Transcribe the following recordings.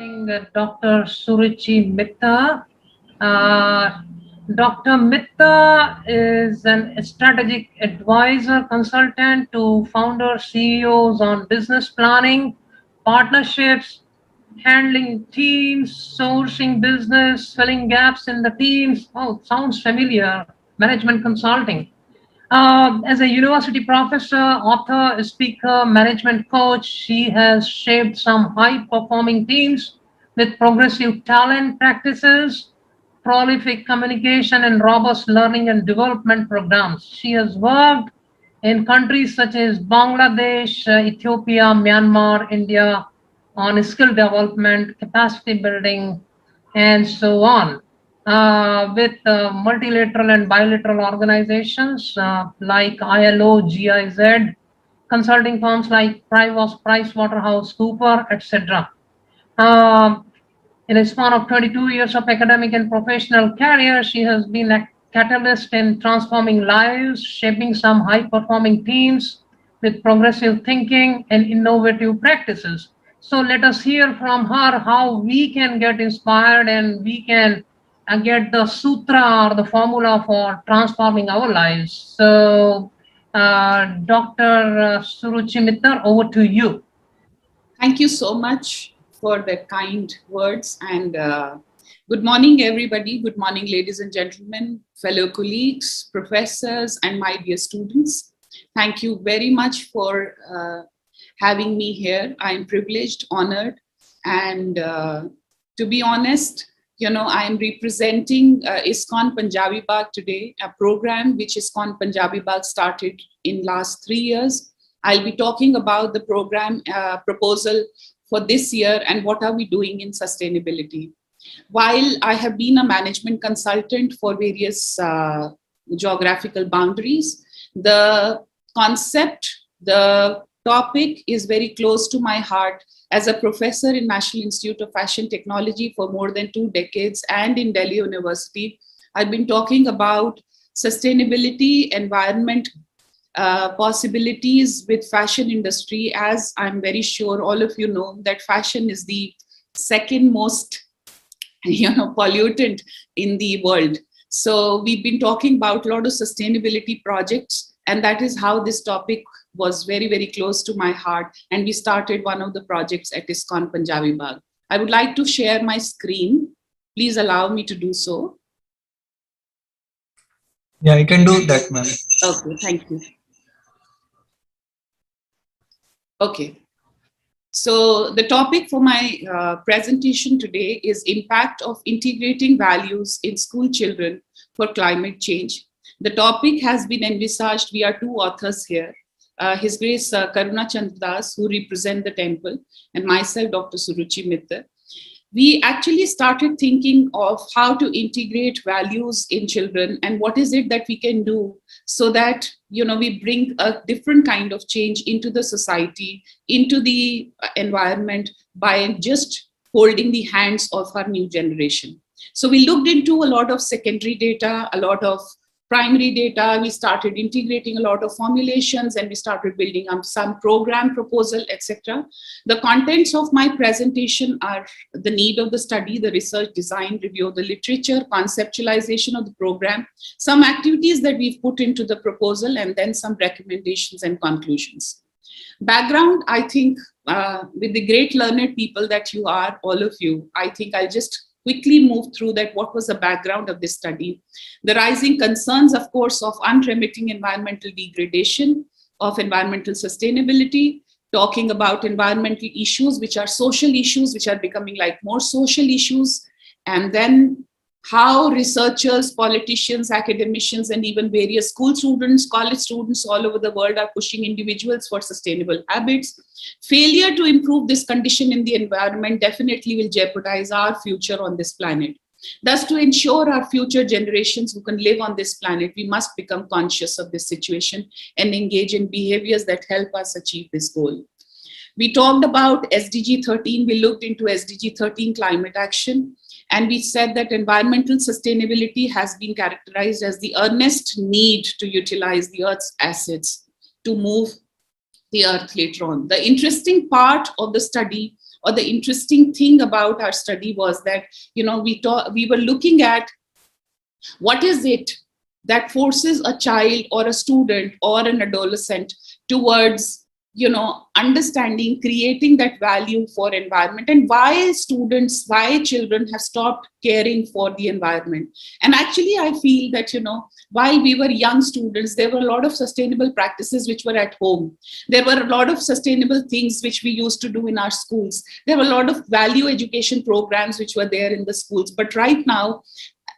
Having Dr. Suruchi Mitta. Uh, Dr. Mitta is an strategic advisor consultant to founders, CEOs on business planning, partnerships, handling teams, sourcing business, filling gaps in the teams. Oh, sounds familiar. Management consulting. As a university professor, author, speaker, management coach, she has shaped some high performing teams with progressive talent practices, prolific communication, and robust learning and development programs. She has worked in countries such as Bangladesh, Ethiopia, Myanmar, India on skill development, capacity building, and so on. With multilateral and bilateral organizations like ILO, GIZ, consulting firms like PricewaterhouseCooper, etc. Um, in a span of 22 years of academic and professional career, she has been a catalyst in transforming lives, shaping some high performing teams with progressive thinking and innovative practices. So let us hear from her how we can get inspired and we can get the sutra or the formula for transforming our lives. So, Dr. Suruchi Mittar, over to you. Thank you so much for the kind words and good morning, everybody. Good morning, ladies and gentlemen, fellow colleagues, professors, and my dear students. Thank you very much for having me here. I'm privileged, honored, and to be honest, I am representing ISKCON Punjabi Bagh today, a program which ISKCON Punjabi Bagh started in last 3 years. I'll be talking about the program proposal for this year and what are we doing in sustainability. While I have been a management consultant for various geographical boundaries, the concept, the topic is very close to my heart as a professor in National Institute of Fashion Technology for more than 2 decades and in Delhi University. I've been talking about sustainability, environment, possibilities with fashion industry, as I'm very sure all of you know that fashion is the second most pollutant in the world. So we've been talking about a lot of sustainability projects, and that is how this topic was very, very close to my heart. And we started one of the projects at ISKCON Punjabi Bagh. I would like to share my screen. Please allow me to do so. Yeah, you can do that, ma'am. Okay, thank you. Okay. So the topic for my presentation today is impact of integrating values in school children for climate change. The topic has been envisaged. We are 2 authors here. His Grace Karuna Chandradas, who represent the temple, and myself, Dr. Suruchi Mitta. We actually started thinking of how to integrate values in children and what is it that we can do so that we bring a different kind of change into the society, into the environment by just holding the hands of our new generation. So we looked into a lot of secondary data, a lot of primary data. We started integrating a lot of formulations and we started building up some program proposal, etc. The contents of my presentation are the need of the study, the research, design, review of the literature, conceptualization of the program, some activities that we've put into the proposal, and then some recommendations and conclusions. Background, I think, with the great learned people that you are, all of you, I think I'll just quickly move through that. What was the background of this study? The rising concerns, of course, of unremitting environmental degradation, of environmental sustainability, talking about environmental issues, which are social issues, which are becoming like more social issues, and then how researchers, politicians, academicians, and even various school students, college students all over the world are pushing individuals for sustainable habits. Failure to improve this condition in the environment definitely will jeopardize our future on this planet. Thus, to ensure our future generations who can live on this planet, we must become conscious of this situation and engage in behaviors that help us achieve this goal. We talked about SDG 13. We looked into SDG 13 climate action. And we said that environmental sustainability has been characterized as the earnest need to utilize the Earth's assets to move the Earth later on. The interesting part of the study or the interesting thing about our study was that, we were looking at what is it that forces a child or a student or an adolescent towards understanding, creating that value for environment, and why children have stopped caring for the environment. And actually I feel that while we were young students, there were a lot of sustainable practices which were at home. There were a lot of sustainable things which we used to do in our schools. There were a lot of value education programs which were there in the schools. But right now,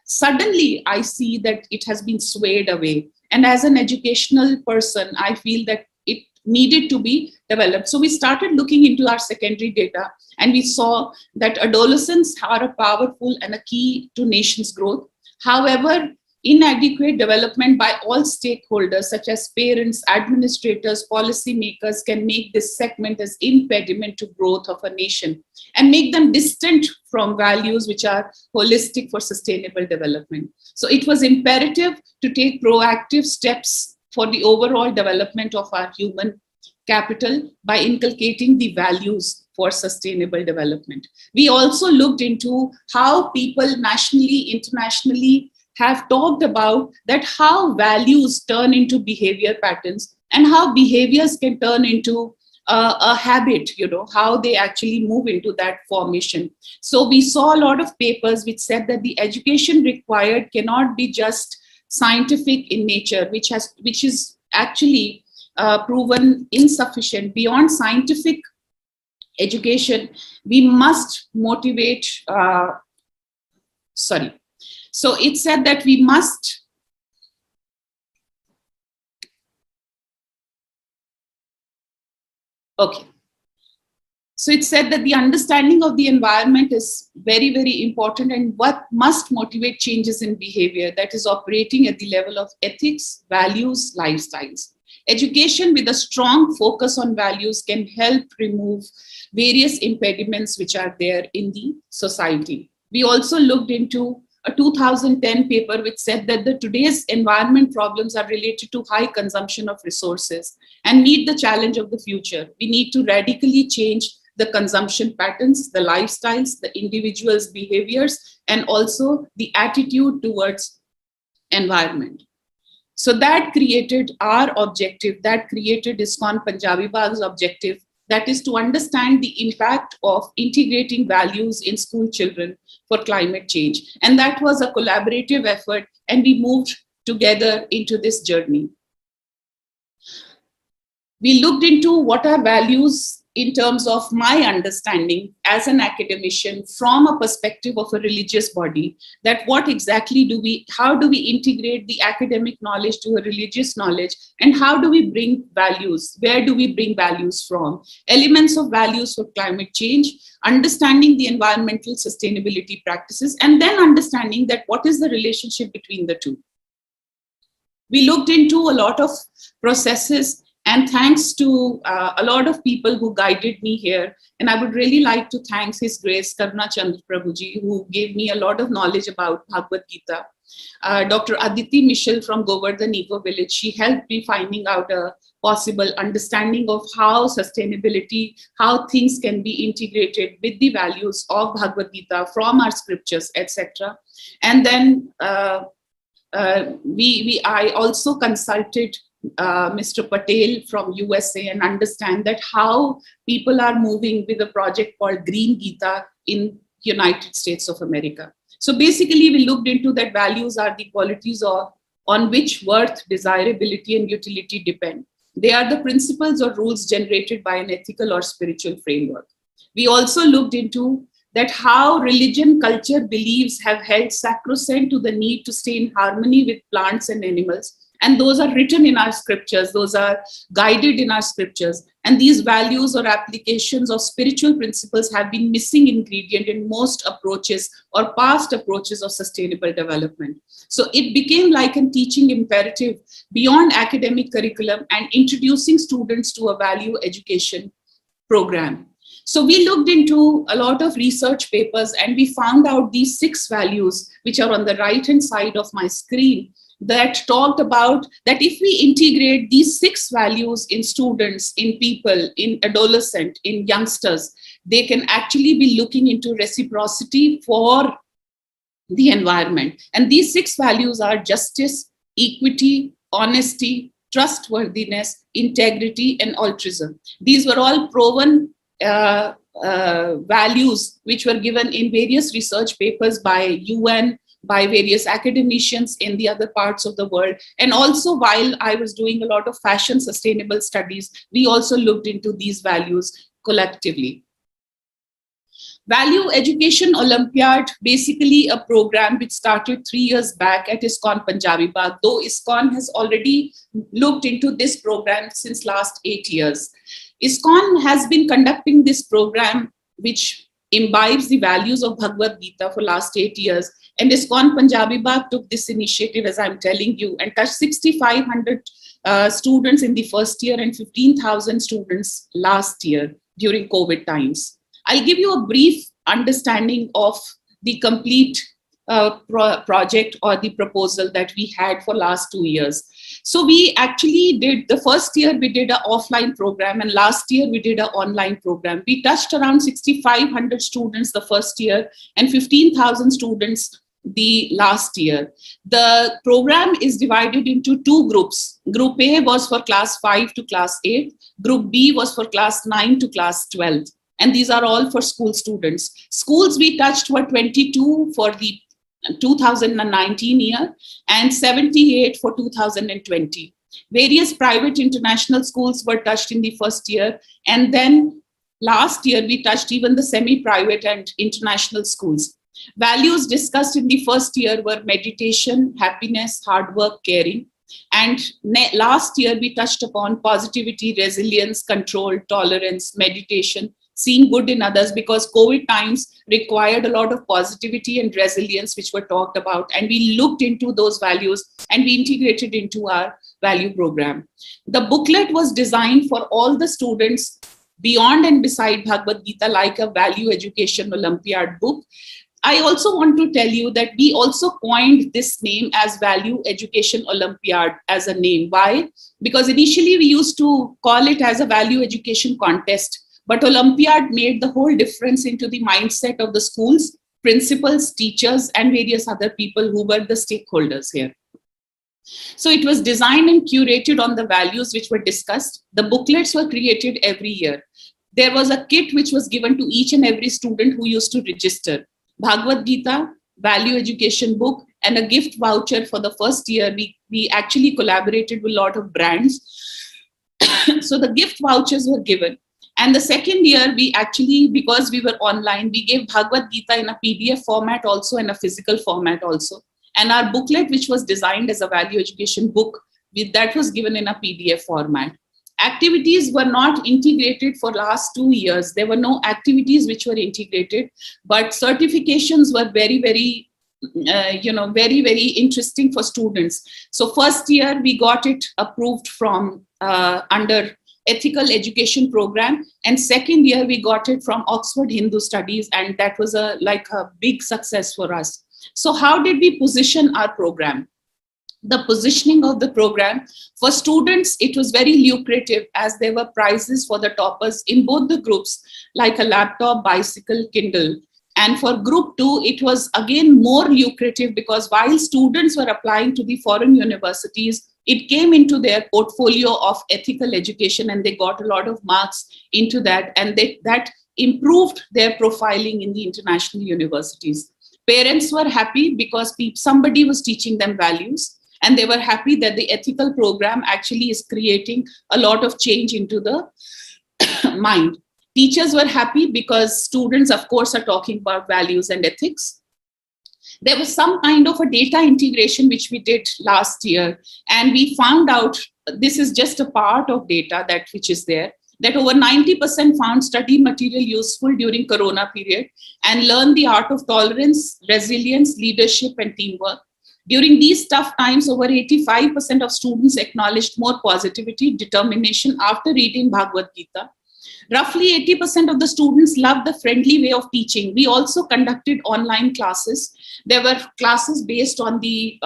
suddenly I see that it has been swayed away. And as an educational person, I feel that it needed to be developed. So we started looking into our secondary data, and we saw that adolescents are a powerful and a key to nation's growth. However, inadequate development by all stakeholders, such as parents, administrators, policymakers, can make this segment as impediment to growth of a nation and make them distant from values which are holistic for sustainable development. So it was imperative to take proactive steps for the overall development of our human capital by inculcating the values for sustainable development. We also looked into how people nationally, internationally have talked about that, how values turn into behavior patterns and how behaviors can turn into a habit, how they actually move into that formation. So we saw a lot of papers which said that the education required cannot be just scientific in nature, which is actually proven insufficient. Beyond scientific education, we must motivate, So it said that we must So it said that the understanding of the environment is very, very important, and what must motivate changes in behavior that is operating at the level of ethics, values, lifestyles. Education with a strong focus on values can help remove various impediments which are there in the society. We also looked into a 2010 paper which said that today's environment problems are related to high consumption of resources and meet the challenge of the future. We need to radically change the consumption patterns, the lifestyles, the individuals' behaviors, and also the attitude towards environment. So that created our objective, that created ISKCON Punjabi Bagh's objective, that is to understand the impact of integrating values in school children for climate change. And that was a collaborative effort, and we moved together into this journey. We looked into what are values in terms of my understanding as an academician from a perspective of a religious body, that how do we integrate the academic knowledge to a religious knowledge, and how do we bring values? Where do we bring values from? Elements of values for climate change, understanding the environmental sustainability practices, and then understanding that what is the relationship between the two. We looked into a lot of processes, and thanks to a lot of people who guided me here. And I would really like to thank His Grace Karuna Chandra Prabhuji, who gave me a lot of knowledge about Bhagavad Gita. Dr. Aditi Michel from Govardhan Eco Village, she helped me finding out a possible understanding of how sustainability, how things can be integrated with the values of Bhagavad Gita from our scriptures, etc. And then I also consulted Mr. Patel from USA and understand that how people are moving with a project called Green Gita in United States of America. So basically we looked into that values are the qualities on which worth, desirability and utility depend. They are the principles or rules generated by an ethical or spiritual framework. We also looked into that how religion, culture, beliefs have held sacrosanct to the need to stay in harmony with plants and animals. And those are written in our scriptures, those are guided in our scriptures. And these values or applications of spiritual principles have been missing ingredient in most approaches or past approaches of sustainable development. So it became like a teaching imperative beyond academic curriculum and introducing students to a value education program. So we looked into a lot of research papers and we found out these 6 values, which are on the right-hand side of my screen. that talked about that if we integrate these 6 values in students, in people, in adolescent, in youngsters, they can actually be looking into reciprocity for the environment. And these 6 values are justice, equity, honesty, trustworthiness, integrity, and altruism. These were all proven values which were given in various research papers by UN, by various academicians in the other parts of the world. And also, while I was doing a lot of fashion sustainable studies, we also looked into these values collectively. Value Education Olympiad, basically a program which started 3 years back at ISKCON Punjabi Bagh, though ISKCON has already looked into this program since last 8 years. ISKCON has been conducting this program which imbibes the values of Bhagavad Gita for last 8 years. And ISKCON Punjabi Bagh took this initiative, as I'm telling you, and touched 6,500 students in the first year and 15,000 students last year during COVID times. I'll give you a brief understanding of the complete project or the proposal that we had for last 2 years. So we actually did, the first year we did an offline program, and last year we did an online program. We touched around 6,500 students the first year and 15,000 students the last year. The program is divided into 2 groups. Group A was for class 5 to class 8. Group B was for class 9 to class 12. And these are all for school students. Schools we touched were 22 for the 2019 year and 78 for 2020. Various private international schools were touched in the first year. And then last year, we touched even the semi-private and international schools. Values discussed in the first year were meditation, happiness, hard work, caring. And last year, we touched upon positivity, resilience, control, tolerance, meditation, seeing good in others, because COVID times required a lot of positivity and resilience, which were talked about. And we looked into those values and we integrated into our value program. The booklet was designed for all the students beyond and beside Bhagavad Gita, like a Value Education Olympiad book. I also want to tell you that we also coined this name as Value Education Olympiad as a name. Why? Because initially we used to call it as a value education contest. But Olympiad made the whole difference into the mindset of the schools, principals, teachers, and various other people who were the stakeholders here. So it was designed and curated on the values which were discussed. The booklets were created every year. There was a kit which was given to each and every student who used to register. Bhagavad Gita, value education book, and a gift voucher for the first year. We actually collaborated with a lot of brands. So the gift vouchers were given. And the second year, we actually, because we were online, we gave Bhagavad Gita in a PDF format also and a physical format also. And our booklet, which was designed as a value education book, that was given in a PDF format. Activities were not integrated for last 2 years. There were no activities which were integrated, but certifications were very, very, very, very interesting for students. So first year, we got it approved from under ethical education program, and second year we got it from Oxford Hindu Studies, and that was a big success for us. So how did we position our program? The positioning of the program for students, it was very lucrative, as there were prizes for the toppers in both the groups, like a laptop, bicycle, Kindle. And for group 2, it was again more lucrative, because while students were applying to the foreign universities, it came into their portfolio of ethical education, and they got a lot of marks into that, and that improved their profiling in the international universities. Parents were happy because somebody was teaching them values, and they were happy that the ethical program actually is creating a lot of change into the mind. Teachers were happy because students, of course, are talking about values and ethics. There was some kind of a data integration which we did last year, and we found out, this is just a part of data which is there, that over 90% found study material useful during Corona period and learned the art of tolerance, resilience, leadership, and teamwork. During these tough times, over 85% of students acknowledged more positivity, determination after reading Bhagavad Gita. Roughly 80% of the students loved the friendly way of teaching. We also conducted online classes. There were classes based on the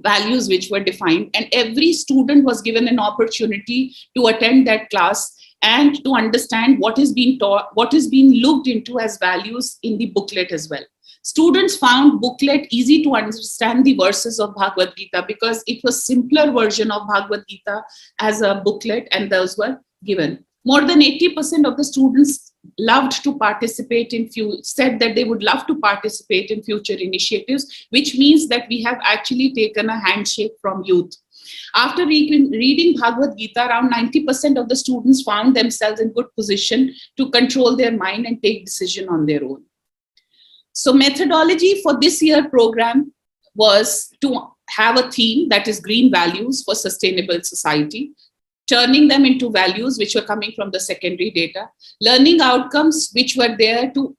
values which were defined, and every student was given an opportunity to attend that class and to understand what is being taught, what is being looked into as values in the booklet as well. Students found booklet easy to understand the verses of Bhagavad Gita because it was simpler version of Bhagavad Gita as a booklet, and those were given. More than 80% of the students loved to participate in said that they would love to participate in future initiatives, which means that we have actually taken a handshake from youth. After reading Bhagavad Gita, around 90% of the students found themselves in good position to control their mind and take decision on their own. So methodology for this year program was to have a theme that is green values for sustainable society, turning them into values which were coming from the secondary data, learning outcomes which were there to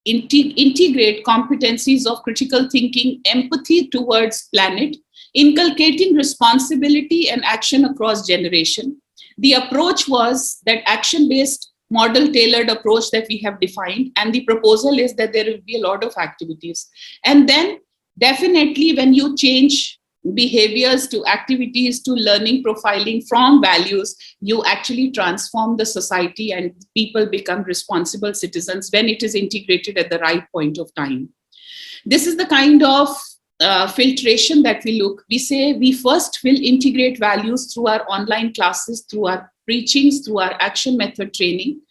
integrate competencies of critical thinking, empathy towards planet, inculcating responsibility and action across generation. The approach was that action-based model tailored approach that we have defined, and the proposal is that there will be a lot of activities. And then definitely when you change behaviors to activities to learning profiling from values, you actually transform the society and people become responsible citizens when it is integrated at the right point of time. This is the kind of filtration that we look. We say we first will integrate values through our online classes, through our preachings, through our action method training.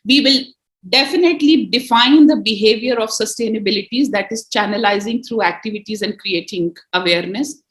We will definitely define the behavior of sustainabilities, that is channelizing through activities and creating awareness.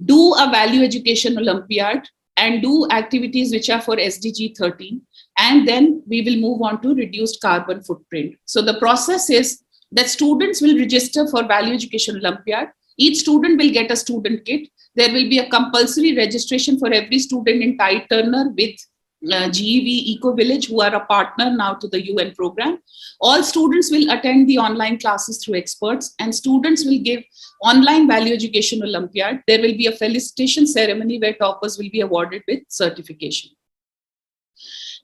Do a value education Olympiad and do activities which are for SDG 13. And then we will move on to reduced carbon footprint. So the process is that students will register for Value Education Olympiad. Each student will get a student kit. There will be a compulsory registration for every student in Tide Turner with GEV Eco Village, who are a partner now to the UN program. All students will attend the online classes through experts, and students will give online Value Education Olympiad. There will be a felicitation ceremony where toppers will be awarded with certification.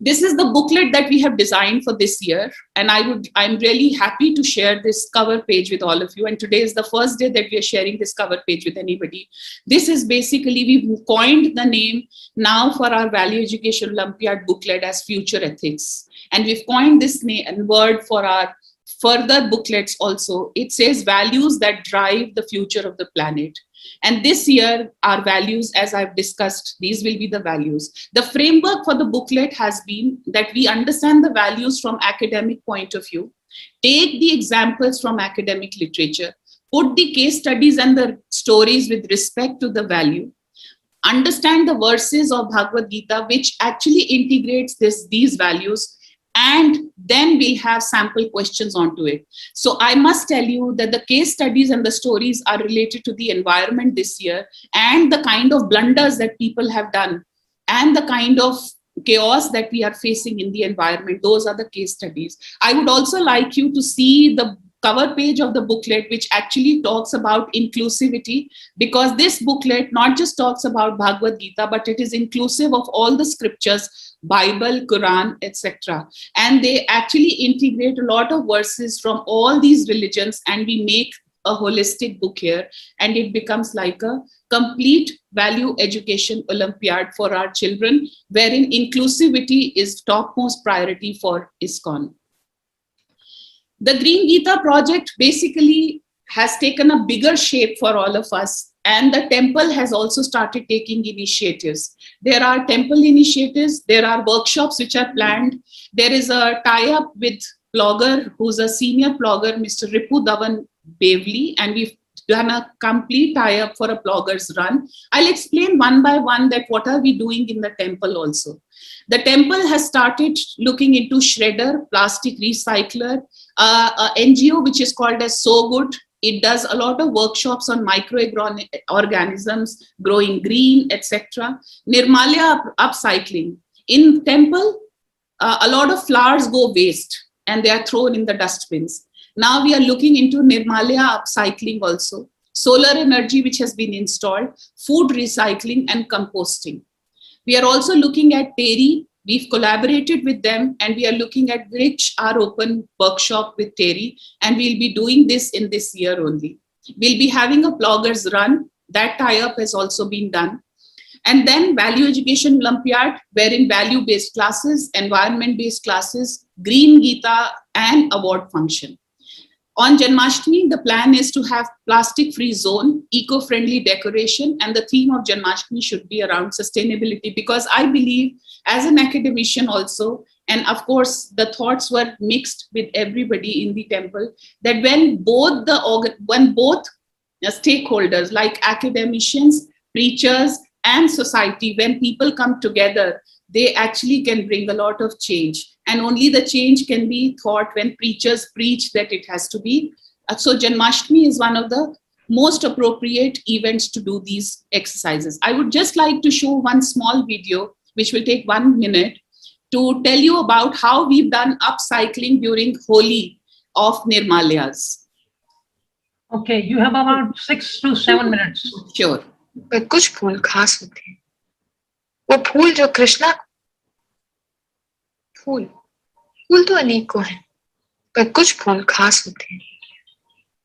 This is the booklet that we have designed for this year, and I'm really happy to share this cover page with all of you. And today is the first day that we are sharing this cover page with anybody. This is basically, we've coined the name now for our Value Education Olympiad booklet as Future Ethics. And we've coined this name and word for our further booklets also. It says values that drive the future of the planet. And this year, our values, as I've discussed, these will be the values. The framework for the booklet has been that we understand the values from academic point of view, take the examples from academic literature, put the case studies and the stories with respect to the value, understand the verses of Bhagavad Gita, which actually integrates these values, and then we'll have sample questions onto it. So I must tell you that the case studies and the stories are related to the environment this year, and the kind of blunders that people have done and the kind of chaos that we are facing in the environment. Those are the case studies. I would also like you to see the cover page of the booklet, which actually talks about inclusivity, because this booklet not just talks about Bhagavad Gita, but it is inclusive of all the scriptures, Bible, Quran, etc. And they actually integrate a lot of verses from all these religions, and we make a holistic book here, and it becomes like a complete value education Olympiad for our children, wherein inclusivity is topmost priority for ISKCON. The Green Gita project basically has taken a bigger shape for all of us, and the temple has also started taking initiatives. There are temple initiatives, there are workshops which are planned. There is a tie-up with blogger who's a senior blogger, Mr. Ripu Dhawan Bevely, and we've done a complete tie-up for a blogger's run. I'll explain one by one that what are we doing in the temple also. The temple has started looking into shredder, plastic recycler, a NGO which is called as So Good. It does a lot of workshops on microorganisms, growing green, etc. Nirmalya upcycling. In temple, a lot of flowers go waste and they are thrown in the dustbins. Now we are looking into Nirmalya upcycling also, solar energy which has been installed, food recycling and composting. We are also looking at TERI. We've collaborated with them, and we are looking at Rich our open workshop with TERI, and we'll be doing this in this year only. We'll be having a bloggers run That tie-up has also been done. And then Value Education Olympiad, wherein value-based classes, environment-based classes, Green Gita, and award function. On Janmashtami, the plan is to have plastic-free zone, eco-friendly decoration, and the theme of Janmashtami should be around sustainability, because I believe as an academician also, and of course the thoughts were mixed with everybody in the temple, that when both stakeholders like academicians, preachers, and society, when people come together, they actually can bring a lot of change. And only the change can be thought when preachers preach that it has to be. So Janmashtami is one of the most appropriate events to do these exercises. I would just like to show one small video, which will take 1 minute, to tell you about how we've done upcycling during Holi of Nirmalyas. Okay, you have about 6 to 7 minutes. Sure. पर कुछ फूल खास होते हैं, वो फूल जो कृष्णा फूल फूल तो अनेकों हैं, पर कुछ फूल खास होते हैं,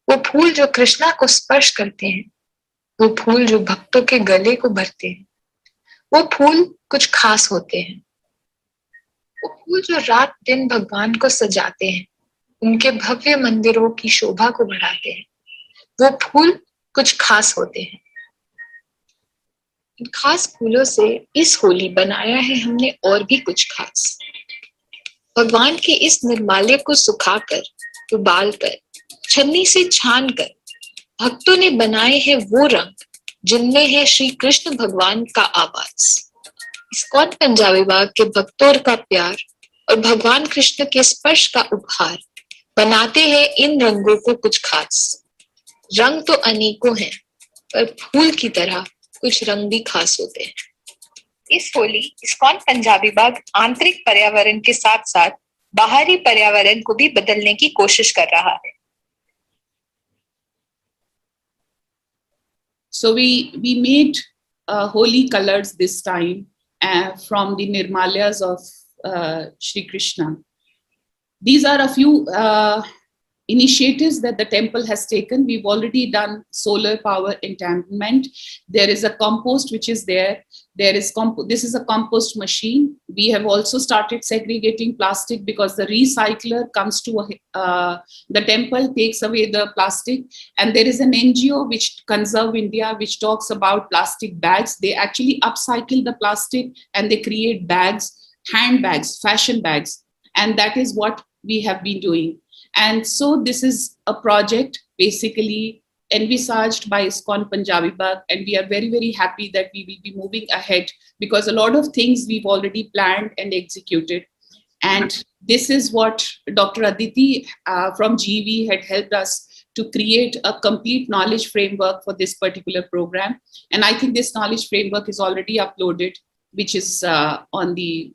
वो फूल जो कृष्णा को स्पर्श करते हैं, वो फूल जो भक्तों के गले को भरते हैं, वो फूल कुछ खास होते हैं, वो फूल जो रात दिन भगवान को सजाते हैं, उनके भव्य मंदिरों की शोभा को बढ़ाते हैं, वो फूल कुछ खास होते हैं। इन खास फूलों से इस होली बनाया है हमने और भी कुछ खास। भगवान के इस निर्माल्य को सुखाकर, उबालकर, छन्नी से छानकर भक्तों ने बनाए हैं वो रंग जिनमें है श्री कृष्ण भगवान का आवाज। इस्कॉन पंजाबी बाग के भक्तों का प्यार और भगवान कृष्ण के स्पर्श का उपहार बनाते हैं इन रंगों को कुछ खास। रंग तो अनेकों हैं, पर फूल की तरह कुछ रंग भी खास होते हैं। इस होली इस्कॉन पंजाबी बाग आंतरिक पर्यावरण के साथ साथ बाहरी पर्यावरण को भी बदलने की कोशिश कर रहा है। So we made holy colors this time from the Nirmalyas of Shri Krishna. These are a few initiatives that the temple has taken. We've already done solar power encampment. There is a compost which is there. This is a compost machine. We have also started segregating plastic because the recycler comes to the temple, takes away the plastic. And there is an NGO which Conserve India, which talks about plastic bags. They actually upcycle the plastic and they create bags, handbags, fashion bags. And that is what we have been doing. And so this is a project basically envisaged by ISKCON Punjabi Bagh, and we are very, very happy that we will be moving ahead because a lot of things we've already planned and executed. And this is what Dr. Aditi from GV had helped us to create a complete knowledge framework for this particular program. And I think this knowledge framework is already uploaded, which is on the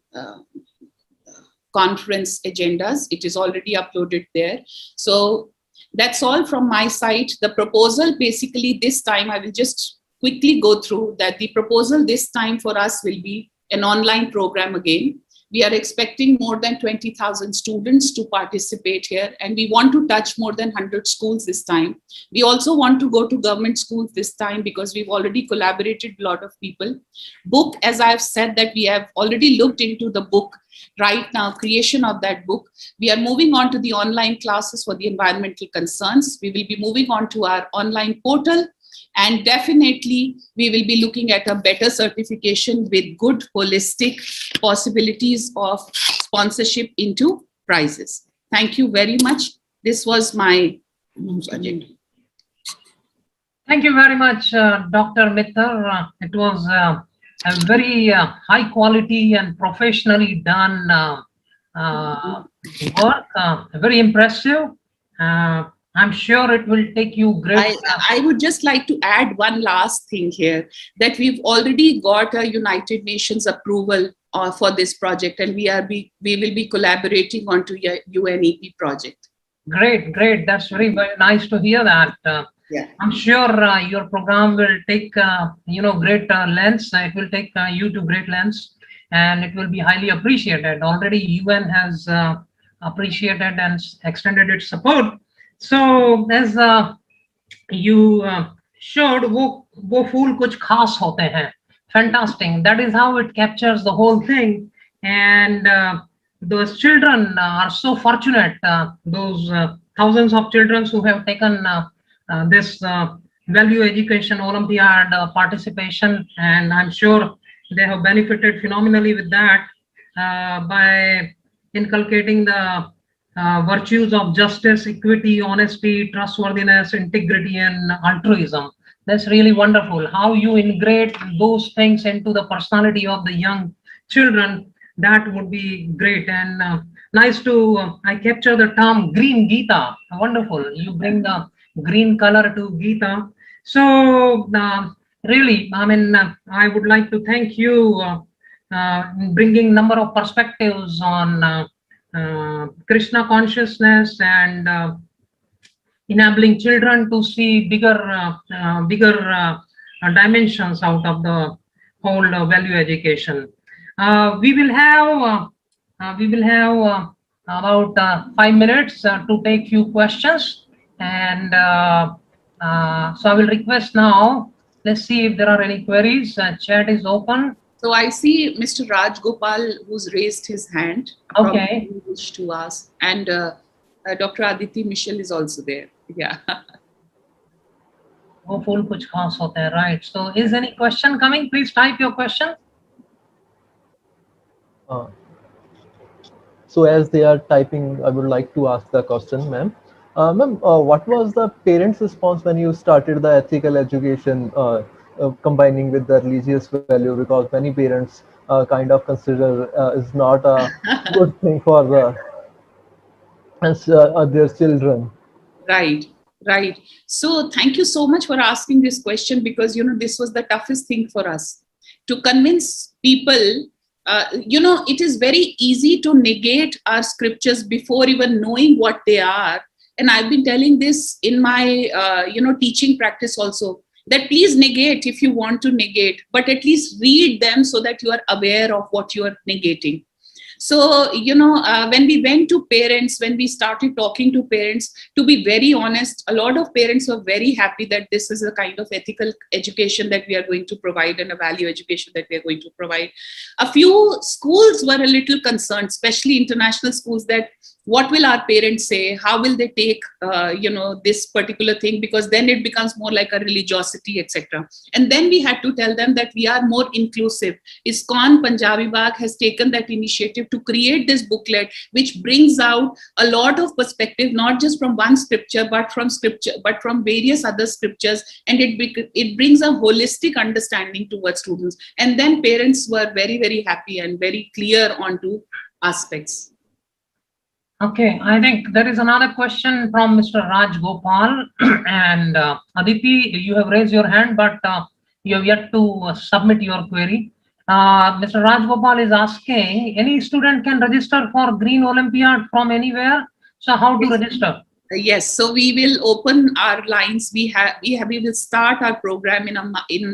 conference agendas. It is already uploaded there. So that's all from my side. The proposal basically this time, I will just quickly go through that. The proposal this time for us will be an online program again. We are expecting more than 20,000 students to participate here, and we want to touch more than 100 schools this time. We also want to go to government schools this time because we've already collaborated with a lot of people. Book, as I've said, that we have already looked into the book right now, creation of that book. We are moving on to the online classes for the environmental concerns. We will be moving on to our online portal. And definitely, we will be looking at a better certification with good holistic possibilities of sponsorship into prizes. Thank you very much. This was my agenda. Thank you very much, Dr. Mittal. It was a very high quality and professionally done work, very impressive. I'm sure it will take you great. I would just like to add one last thing here, that we've already got a United Nations approval for this project, and we will be collaborating on to UNEP project. Great. That's very, very nice to hear that. Yeah. I'm sure your program will take, great lengths. It will take you to great lengths, and it will be highly appreciated. Already UN has appreciated and extended its support. So as you showed, वो वो फूल कुछ खास होते हैं. Fantastic. That is how it captures the whole thing. And those children are so fortunate. Those thousands of children who have taken this value education Olympiad participation, and I'm sure they have benefited phenomenally with that by inculcating the virtues of justice, equity, honesty, trustworthiness, integrity, and altruism. That's really wonderful. How you integrate those things into the personality of the young children, that would be great. And nice to, I capture the term green Gita. Wonderful. You bring the green color to Gita. So, really, I mean, I would like to thank you in bringing number of perspectives on Krishna consciousness and enabling children to see bigger dimensions out of the whole value education. We will have about 5 minutes to take few questions, and so I will request now. Let's see if there are any queries. Chat is open. So I see Mr. Raj Gopal, who's raised his hand. Okay. Probably wish to ask, and Dr. Aditi Michel is also there. Yeah. वो फूल कुछ खास होते हैं, right? So is any question coming? Please type your question. So as they are typing, I would like to ask the question, ma'am. Ma'am, what was the parents' response when you started the ethical education combining with the religious value? Because many parents kind of consider is not a good thing for their children. Right, right. So thank you so much for asking this question, because this was the toughest thing for us to convince people. It is very easy to negate our scriptures before even knowing what they are. And I've been telling this in my teaching practice also, that please negate if you want to negate, but at least read them so that you are aware of what you are negating. So, when we went to parents, when we started talking to parents, to be very honest, a lot of parents were very happy that this is a kind of ethical education that we are going to provide and a value education that we are going to provide. A few schools were a little concerned, especially international schools, that what will our parents say? How will they take, this particular thing? Because then it becomes more like a religiosity, etc. And then we had to tell them that we are more inclusive. ISKCON Punjabi Bagh has taken that initiative to create this booklet, which brings out a lot of perspective, not just from one scripture, but from various other scriptures. And it brings a holistic understanding towards students. And then parents were very, very happy and very clear onto aspects. Okay, I think there is another question from Mr. Raj Gopal. And Aditi, you have raised your hand, but you have yet to submit your query. Mr. Raj Gopal is asking, any student can register for Green Olympiad from anywhere? So how to register? Yes, so we will open our lines. We will start our program in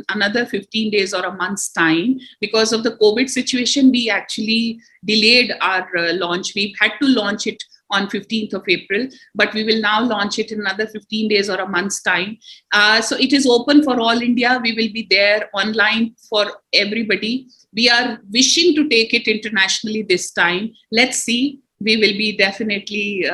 another 15 days or a month's time. Because of the COVID situation, we actually delayed our launch. We had to launch it on 15th of April, but we will now launch it in another 15 days or a month's time. So it is open for all India. We will be there online for everybody. We are wishing to take it internationally this time. Let's see. We will be definitely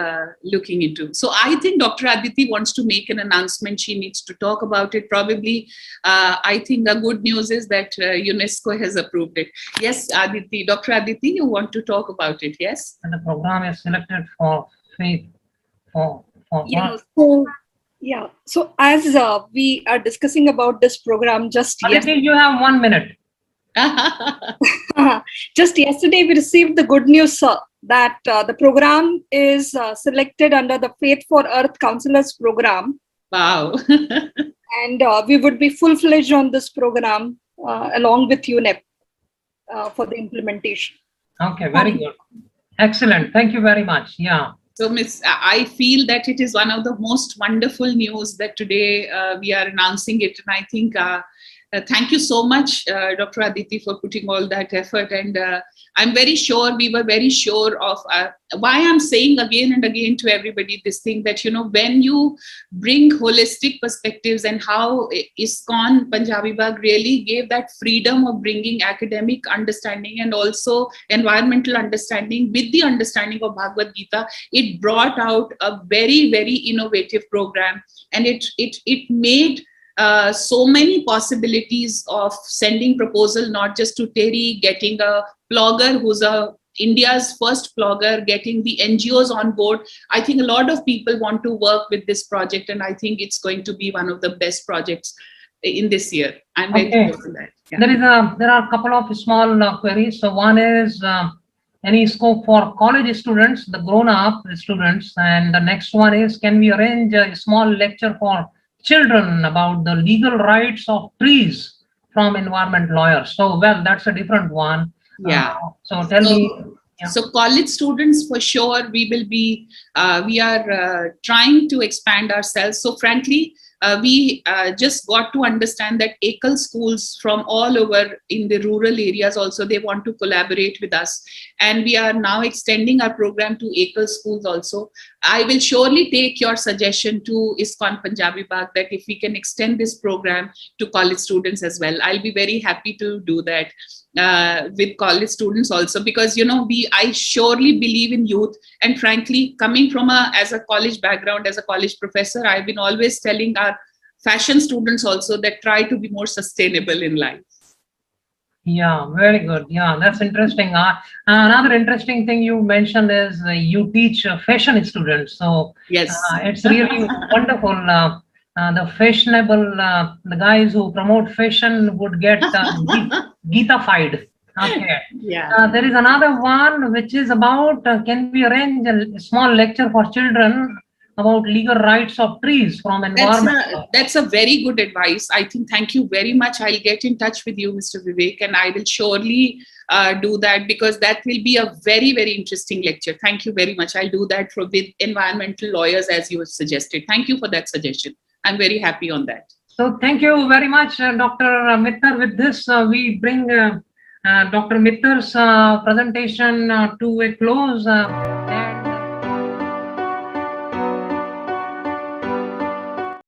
looking into. So I think Dr. Aditi wants to make an announcement. She needs to talk about it. Probably, I think the good news is that UNESCO has approved it. Yes, Aditi, Dr. Aditi, you want to talk about it, yes? And the program is selected for faith. So as we are discussing about this program just Aditi, you have 1 minute. Just yesterday, we received the good news, sir, that the program is selected under the Faith for Earth Counselors program. Wow. And we would be full-fledged on this program along with UNEP for the implementation. Okay, very good. Excellent. Thank you very much. Yeah. So, Miss, I feel that it is one of the most wonderful news that today we are announcing it. And I think thank you so much, Dr. Aditi, for putting all that effort. And I'm very sure, we were very sure of why I'm saying again and again to everybody this thing that, when you bring holistic perspectives, and how ISKCON Punjabi Bagh really gave that freedom of bringing academic understanding and also environmental understanding with the understanding of Bhagavad Gita, it brought out a very, very innovative program, and it made so many possibilities of sending proposal, not just to TERI, getting a blogger who's India's first blogger, getting the NGOs on board. I think a lot of people want to work with this project, and I think it's going to be one of the best projects in this year. I'm very sure of that. Yeah. There are a couple of small queries. So one is any scope for college students, the grown-up students, and the next one is, can we arrange a small lecture for children about the legal rights of trees from environment lawyers? So, well, that's a different one. Yeah. So tell me. Yeah. So college students, for sure, we are trying to expand ourselves. So frankly, we just got to understand that Ekal schools from all over in the rural areas also, they want to collaborate with us. And we are now extending our program to Ekal schools also. I will surely take your suggestion to ISKCON Punjabi Bagh that if we can extend this program to college students as well, I'll be very happy to do that. With college students also, because I surely believe in youth, and frankly, coming from as a college background, as a college professor, I've been always telling our fashion students also that try to be more sustainable in life. Yeah, very good. Yeah, that's interesting. Another interesting thing you mentioned is you teach fashion students. So yes, it's really wonderful. The fashionable, the guys who promote fashion would get Gita-fied. Okay. Yeah. There is another one which is about, can we arrange a small lecture for children about legal rights of trees from environment? That's a very good advice. I think, thank you very much. I'll get in touch with you, Mr. Vivek, and I will surely do that, because that will be a very, very interesting lecture. Thank you very much. I'll do that with environmental lawyers, as you have suggested. Thank you for that suggestion. I'm very happy on that. So thank you very much, Dr. Mittar. With this, we bring Dr. Mittar's presentation to a close.